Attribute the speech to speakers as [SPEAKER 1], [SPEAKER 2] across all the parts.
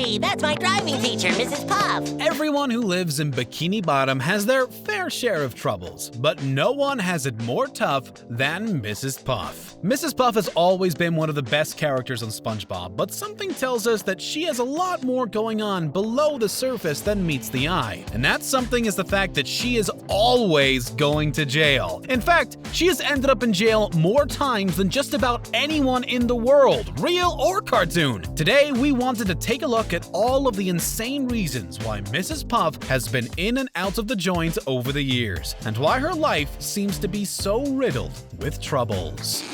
[SPEAKER 1] Hey, that's my driving teacher, Mrs. Puff.
[SPEAKER 2] Everyone who lives in Bikini Bottom has their fair share of troubles, but no one has it more tough than Mrs. Puff. Mrs. Puff has always been one of the best characters on SpongeBob, but something tells us that she has a lot more going on below the surface than meets the eye. And that something is the fact that she is always going to jail. In fact, she has ended up in jail more times than just about anyone in the world, real or cartoon. Today, we wanted to take a look at all of the insane reasons why Mrs. Puff has been in and out of the joint over the years, and why her life seems to be so riddled with troubles.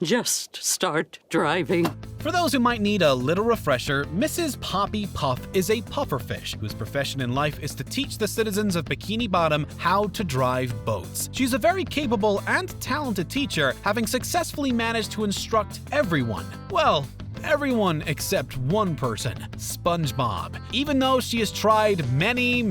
[SPEAKER 3] Just start driving.
[SPEAKER 2] For those who might need a little refresher, Mrs. Poppy Puff is a pufferfish whose profession in life is to teach the citizens of Bikini Bottom how to drive boats. She's a very capable and talented teacher, having successfully managed to instruct everyone. Well, everyone except one person, SpongeBob. Even though she has tried many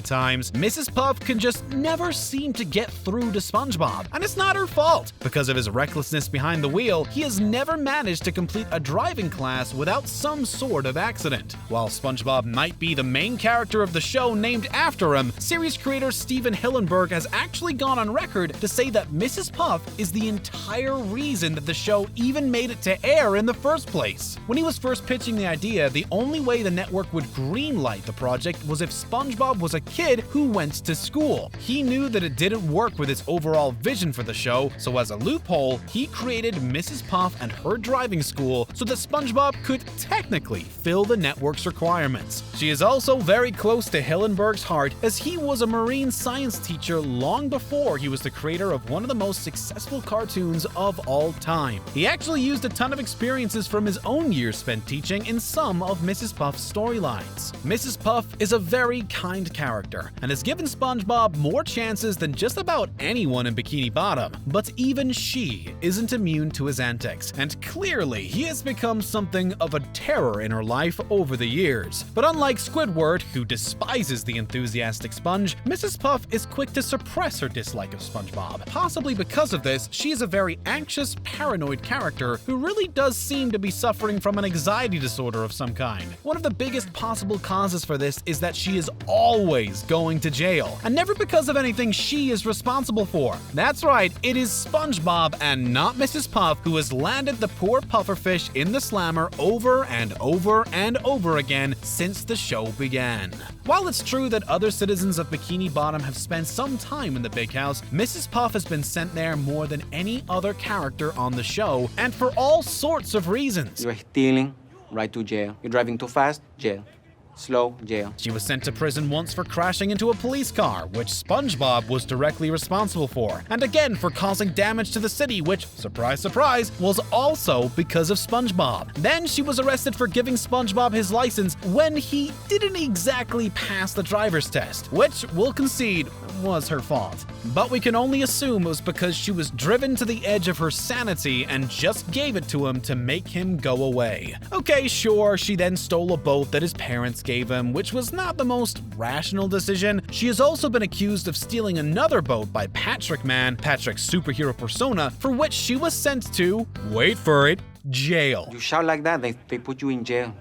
[SPEAKER 2] times, Mrs. Puff can just never seem to get through to SpongeBob. And it's not her fault. Because of his recklessness behind the wheel, he has never managed to complete a driving class without some sort of accident. While SpongeBob might be the main character of the show named after him, series creator Steven Hillenburg has actually gone on record to say that Mrs. Puff is the entire reason that the show even made it to air in the first place. When he was first pitching the idea, the only way the network would greenlight the project was if SpongeBob was a kid who went to school. He knew that it didn't work with his overall vision for the show, so as a loophole, he created Mrs. Puff and her driving school so that SpongeBob could technically fill the network's requirements. She is also very close to Hillenburg's heart, as he was a marine science teacher long before he was the creator of one of the most successful cartoons of all time. He actually used a ton of experiences from his own years spent teaching in some of Mrs. Puff's storylines. Mrs. Puff is a very kind character and has given SpongeBob more chances than just about anyone in Bikini Bottom, but even she isn't immune to his antics, and clearly he has become something of a terror in her life over the years. But unlike Squidward, who despises the enthusiastic Sponge, Mrs. Puff is quick to suppress her dislike of SpongeBob. Possibly because of this, she is a very anxious, paranoid character who really does seem to be suffering from an anxiety disorder of some kind. One of the biggest possible causes for this is that she is always going to jail, and never because of anything she is responsible for. That's right, it is SpongeBob and not Mrs. Puff who has landed the poor pufferfish in the slammer over and over again since the show began. While it's true that other citizens of Bikini Bottom have spent some time in the big house, Mrs. Puff has been sent there more than any other character on the show, and for all sorts of reasons.
[SPEAKER 4] You're stealing, right to jail. You're driving too fast, jail. Slow, jail.
[SPEAKER 2] She was sent to prison once for crashing into a police car, which SpongeBob was directly responsible for, and again for causing damage to the city, which, surprise surprise, was also because of SpongeBob. Then she was arrested for giving SpongeBob his license when he didn't exactly pass the driver's test, which we'll concede was her fault. But we can only assume it was because she was driven to the edge of her sanity and just gave it to him to make him go away. Okay, sure, she then stole a boat that his parents gave him, which was not the most rational decision. She has also been accused of stealing another boat by Patrick Man, Patrick's superhero persona, for which she was sent to, wait for it, jail.
[SPEAKER 4] You shout like that, they put you in jail.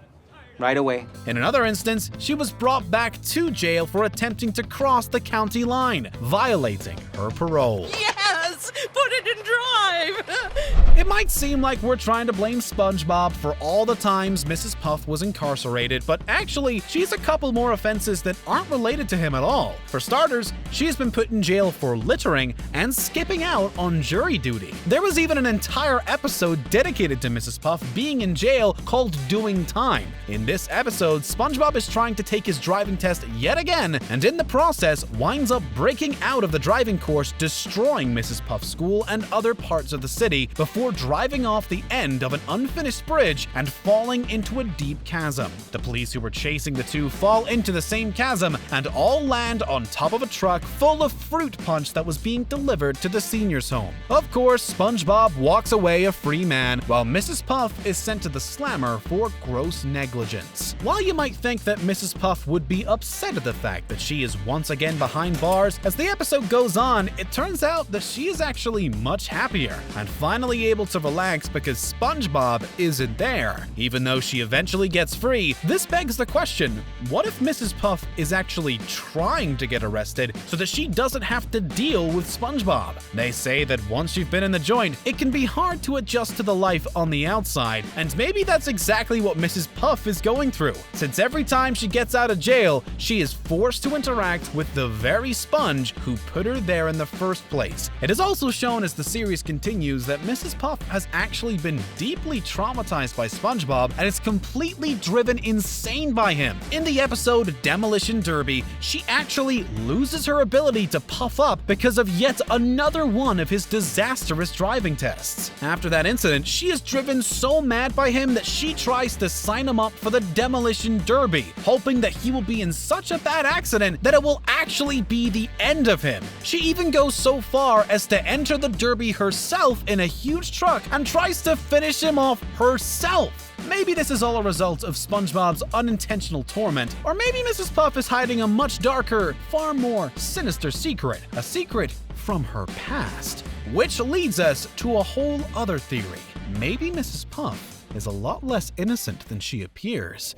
[SPEAKER 4] Right away.
[SPEAKER 2] In another instance, she was brought back to jail for attempting to cross the county line, violating her parole.
[SPEAKER 3] Yes! Put it in drive!
[SPEAKER 2] It might seem like we're trying to blame SpongeBob for all the times Mrs. Puff was incarcerated, but actually, she's a couple more offenses that aren't related to him at all. For starters, she's been put in jail for littering and skipping out on jury duty. There was even an entire episode dedicated to Mrs. Puff being in jail called Doing Time. In this episode, SpongeBob is trying to take his driving test yet again, and in the process winds up breaking out of the driving course, destroying Mrs. Puff's school and other parts of the city before driving off the end of an unfinished bridge and falling into a deep chasm. The police who were chasing the two fall into the same chasm and all land on top of a truck full of fruit punch that was being delivered to the seniors' home. Of course, SpongeBob walks away a free man, while Mrs. Puff is sent to the slammer for gross negligence. While you might think that Mrs. Puff would be upset at the fact that she is once again behind bars, as the episode goes on, it turns out that she is actually much happier and finally able able to relax because SpongeBob isn't there. Even though she eventually gets free, this begs the question, what if Mrs. Puff is actually trying to get arrested so that she doesn't have to deal with SpongeBob? They say that once you've been in the joint, it can be hard to adjust to the life on the outside, and maybe that's exactly what Mrs. Puff is going through, since every time she gets out of jail, she is forced to interact with the very sponge who put her there in the first place. It is also shown as the series continues that Mrs. Puff has actually been deeply traumatized by SpongeBob and is completely driven insane by him. In the episode Demolition Derby, she actually loses her ability to puff up because of yet another one of his disastrous driving tests. After that incident, she is driven so mad by him that she tries to sign him up for the Demolition Derby, hoping that he will be in such a bad accident that it will actually be the end of him. She even goes so far as to enter the Derby herself in a huge truck and tries to finish him off herself. Maybe this is all a result of SpongeBob's unintentional torment, or maybe Mrs. Puff is hiding a much darker, far more sinister secret, a secret from her past. Which leads us to a whole other theory. Maybe Mrs. Puff is a lot less innocent than she appears.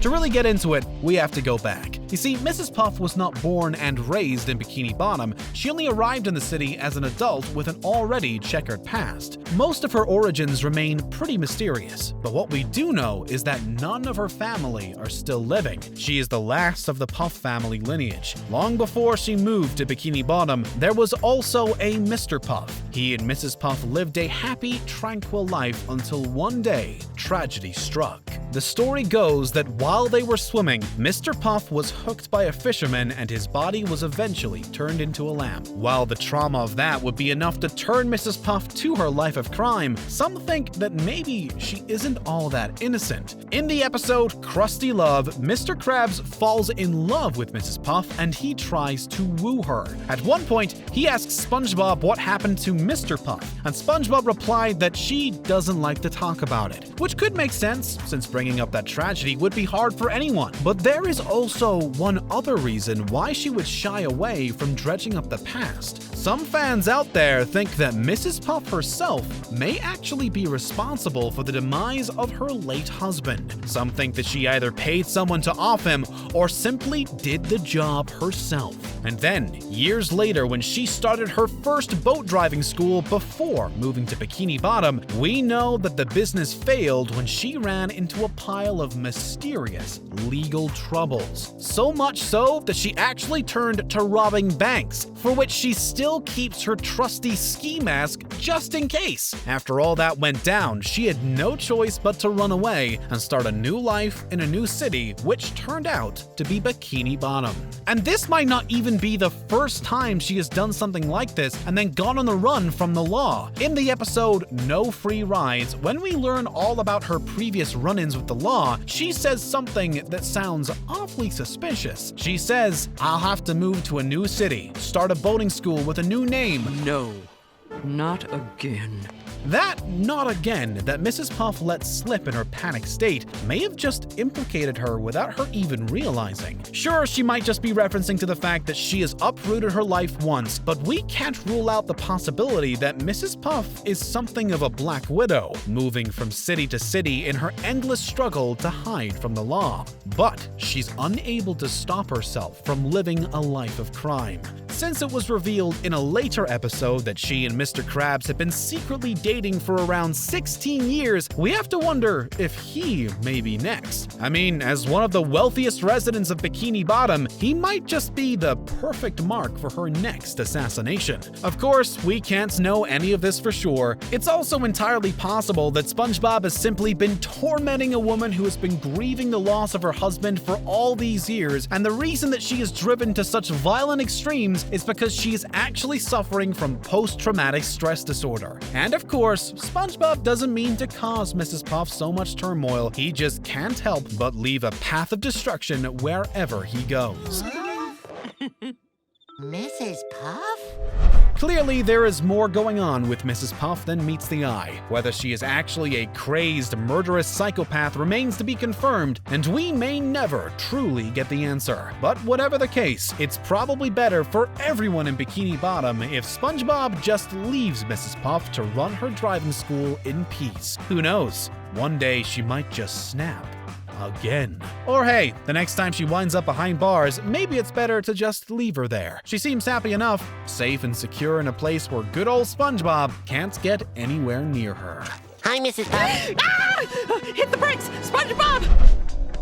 [SPEAKER 2] To really get into it, we have to go back. You see, Mrs. Puff was not born and raised in Bikini Bottom. She only arrived in the city as an adult with an already checkered past. Most of her origins remain pretty mysterious, but what we do know is that none of her family are still living. She is the last of the Puff family lineage. Long before she moved to Bikini Bottom, there was also a Mr. Puff. He and Mrs. Puff lived a happy, tranquil life until one day, tragedy struck. The story goes that while they were swimming, Mr. Puff was hooked by a fisherman and his body was eventually turned into a lamp. While the trauma of that would be enough to turn Mrs. Puff to her life of crime, some think that maybe she isn't all that innocent. In the episode Krusty Love, Mr. Krabs falls in love with Mrs. Puff and he tries to woo her. At one point, he asks SpongeBob what happened to Mr. Puff, and SpongeBob replied that she doesn't like to talk about it, which could make sense since bringing up that tragedy would be hard for anyone. But there is also one other reason why she would shy away from dredging up the past. Some fans out there think that Mrs. Puff herself may actually be responsible for the demise of her late husband. Some think that she either paid someone to off him or simply did the job herself. And then, years later, when she started her first boat driving school before moving to Bikini Bottom, we know that the business failed when she ran into a pile of mysterious legal troubles. So much so that she actually turned to robbing banks, for which she still keeps her trusty ski mask just in case. After all that went down, she had no choice but to run away and start a new life in a new city, which turned out to be Bikini Bottom. And this might not even be the first time she has done something like this and then gone on the run from the law. In the episode No Free Rides, when we learn all about her previous run-ins with the law, she says something that sounds awfully suspicious. She says, "I'll have to move to a new city, start a boating school with a new name."
[SPEAKER 3] No, not again.
[SPEAKER 2] That "not again" that Mrs. Puff let slip in her panic state may have just implicated her without her even realizing. Sure, she might just be referencing to the fact that she has uprooted her life once, but we can't rule out the possibility that Mrs. Puff is something of a Black Widow, moving from city to city in her endless struggle to hide from the law. But she's unable to stop herself from living a life of crime. Since it was revealed in a later episode that she and Mr. Krabs had been secretly dating for around 16 years, we have to wonder if he may be next. I mean, as one of the wealthiest residents of Bikini Bottom, he might just be the perfect mark for her next assassination. Of course, we can't know any of this for sure. It's also entirely possible that SpongeBob has simply been tormenting a woman who has been grieving the loss of her husband for all these years, and the reason that she is driven to such violent extremes is because she is actually suffering from post-traumatic stress disorder. And of course, SpongeBob doesn't mean to cause Mrs. Puff so much turmoil. He just can't help but leave a path of destruction wherever he goes.
[SPEAKER 1] Mrs. Puff?
[SPEAKER 2] Clearly, there is more going on with Mrs. Puff than meets the eye. Whether she is actually a crazed, murderous psychopath remains to be confirmed, and we may never truly get the answer. But whatever the case, it's probably better for everyone in Bikini Bottom if SpongeBob just leaves Mrs. Puff to run her driving school in peace. Who knows? One day she might just snap. Again. Or hey, the next time she winds up behind bars, maybe it's better to just leave her there. She seems happy enough, safe and secure in a place where good old SpongeBob can't get anywhere near her.
[SPEAKER 1] Hi, Mrs. Puff.
[SPEAKER 3] Ah! Hit the brakes! SpongeBob!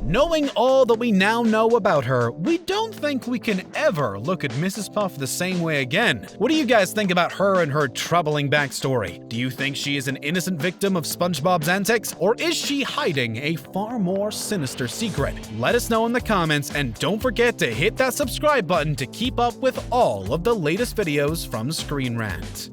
[SPEAKER 2] Knowing all that we now know about her, we don't think we can ever look at Mrs. Puff the same way again. What do you guys think about her and her troubling backstory? Do you think she is an innocent victim of SpongeBob's antics, or is she hiding a far more sinister secret? Let us know in the comments, and don't forget to hit that subscribe button to keep up with all of the latest videos from ScreenRant.